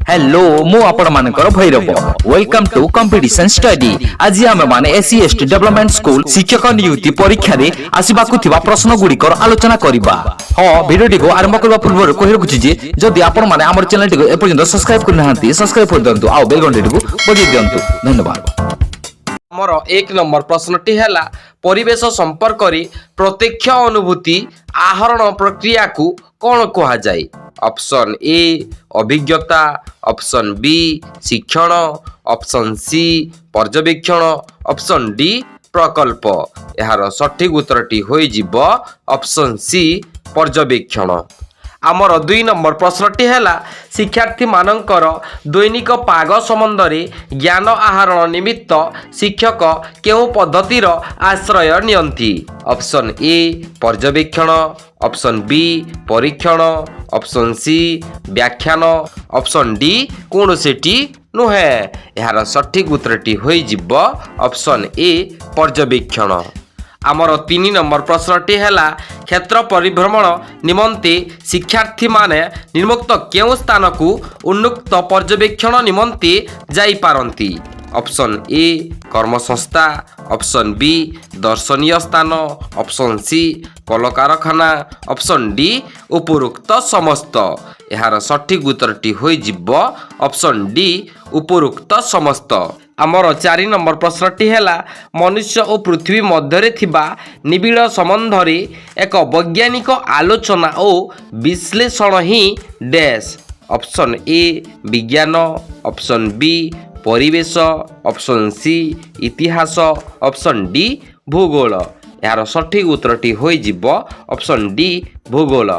Hello मु आपण मानकर Bhairav welcome to competition study. आज आमे माने एससी एसटी डेवलपमेंट स्कूल शिक्षक नियुक्ति परीक्षा रे आसीबाकु थिबा प्रश्न गुड़िकर आलोचना करिबा। भिडियो को आरंभ करबा पूर्व कहि रखुछि जे जदि आपण माने हमर चैनल को एपर्यंत सब्सक्राइब करनाहांती सब्सक्राइब कर दियंतु आ बेल घंटी को बजाय दियंतु। धन्यवाद। हमर एक नंबर प्रश्नटी हैला परिवेश संपर्क रे प्रत्यक्ष अनुभूति आहरण प्रक्रिया को कौन कहा जाए। ऑप्शन ए अभिज्ञता, ऑप्शन बी शिक्षण, ऑप्शन सी पर्यवेक्षण, ऑप्शन डी प्रकल्प। यार सठिक उत्तरटी होई जिवो ऑप्शन सी पर्यवेक्षण। आमर 2 नंबर प्रश्नटी हैला शिक्षार्थी मानकर दैनिक पाग संबंध में ज्ञान आहरण निमित्त शिक्षक केउ पद्धतिर आश्रय नियंती। ऑप्शन ए पर्यवेक्षण, ऑप्शन बी परीक्षण, ऑप्शन सी व्याख्यान, ऑप्शन डी कौनसीटी नुहे। यार सठिक उत्तरटी होई जिवो ऑप्शन ए पर्यवेक्षण। आमर 3 नंबर प्रश्नटी हैला क्षेत्र परिभ्रमण निमंते शिक्षार्थी माने निर्मुक्त केउ स्थान को उन्मुक्त पर्यवेक्षण निमंते जाई पारंती। ऑप्शन ए कर्मसंस्था, ऑप्शन बी दर्शनीय स्थान, ऑप्शन सी कल कारखाना, ऑप्शन डी उपरोक्त समस्त। यार सठिक उत्तरटी होई जिवो ऑप्शन डी उपरोक्त समस्त। आमर 4 नंबर प्रश्नटी हैला मनुष्य और पृथ्वी मध्य थिबा निबिड़ संबंध रे एक वैज्ञानिक आलोचना और विश्लेषण ही डैश। ऑप्शन ए विज्ञान, ऑप्शन बी परिवेश, ऑप्शन सी इतिहास, ऑप्शन डी भूगोल। यार सठिक उत्तरटी होई जिवो ऑप्शन डी भूगोल।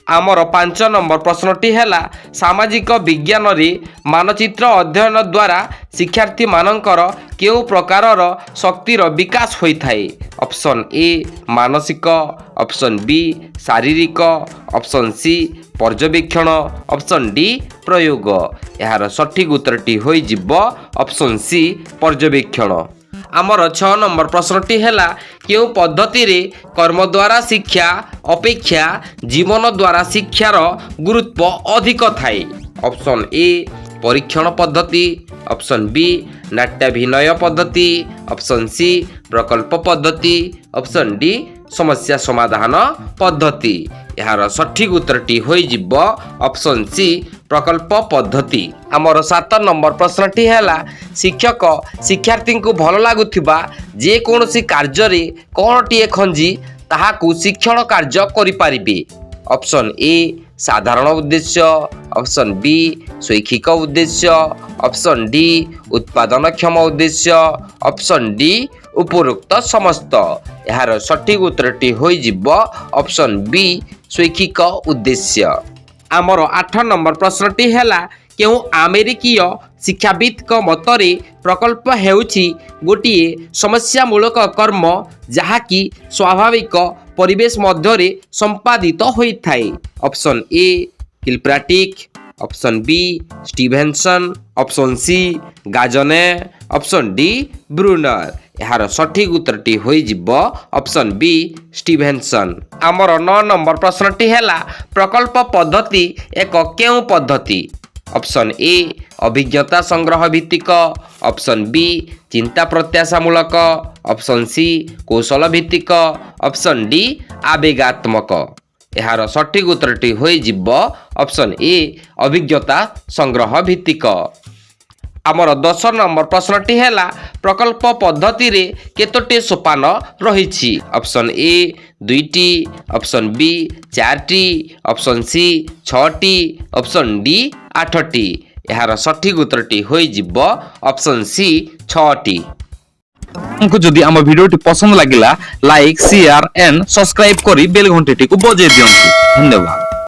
आमर 5 नंबर प्रश्नटी हैला सामाजिक विज्ञान रे मानचित्र अध्ययन द्वारा शिक्षार्थी मानकर केउ प्रकारर शक्तिर विकास होई थाए। ऑप्शन ए मानसिक, ऑप्शन बी शारीरिक, ऑप्शन सी पर्यवेक्षण, ऑप्शन डी प्रयोग। यार सठिक उत्तरटी होई जिवो ऑप्शन सी पर्यवेक्षण। आमर 6 नंबर प्रश्नटी हैला केउ पद्धति रे कर्म द्वारा शिक्षा अपेक्षा जीवन द्वारा शिक्षार गुरुत्व अधिक थाए। ऑप्शन ए परीक्षण पद्धति, ऑप्शन बी नाट्याभिनय पद्धति, ऑप्शन सी प्रकल्प पद्धति, ऑप्शन डी समस्या समाधान पद्धति। यार सठिक उत्तरटी होई जिवो ऑप्शन सी प्रकल्प पद्धति। आमर 7 नंबर प्रश्नटी हैला शिक्षक शिक्षार्थी को भल लागुथिबा जे कोनोसी कार्य रे कोनटीए खंजी ताहाकू शिक्षण कार्य करि पारिबे। ऑप्शन ए साधारण उद्देश्य, ऑप्शन बी शैक्षिक उद्देश्य, ऑप्शन डी उत्पादनक्षम उद्देश्य, ऑप्शन डी उपरोक्त समस्त। यार सठिक उत्तरटी होई जिवो ऑप्शन बी शैक्षिक उद्देश्य। आमर 8 नंबर प्रश्नटी हैला केउ अमेरिकीय शिक्षाविद मतरे प्रकल्प हेउछि गोटिए समस्यामूलक कर्म जहाँकि स्वाभाविक परिवेश मध्य संपादित होइथाए। Option A Kilpatrick, option B Stevenson, option C Gagne, option D Bruner. यार सठिक उत्तरटी होई जिवो ऑप्शन बी स्टीवेंसन। आमर 9 नंबर प्रश्नटी हैला प्रकल्प पद्धति एक केउ पद्धति। ऑप्शन ए अभिज्ञता संग्रह भित्तिक, ऑप्शन बी चिंता प्रत्याशामूलक, ऑप्शन सी कौशल भित्तिक, ऑप्शन डी आवेगात्मक। यार सठिक उत्तरटी होई जिवो ऑप्शन ए अभिज्ञता संग्रह भित्तिक। आमर 10 नंबर प्रश्नटी हैला प्रकल्प पद्धति रे केतोटी सोपान रहिछि। ऑप्शन ए 2टी, ऑप्शन बी 4टी, ऑप्शन सी 6टी, ऑप्शन डी 8टी। यार सठिक उत्तरटी होई जिवो ऑप्शन सी 6टी। हमको जदि आम वीडियो पसंद लागिला लाइक शेयर एंड सब्सक्राइब करी बेल घंटी को बजाय दियंतु। धन्यवाद।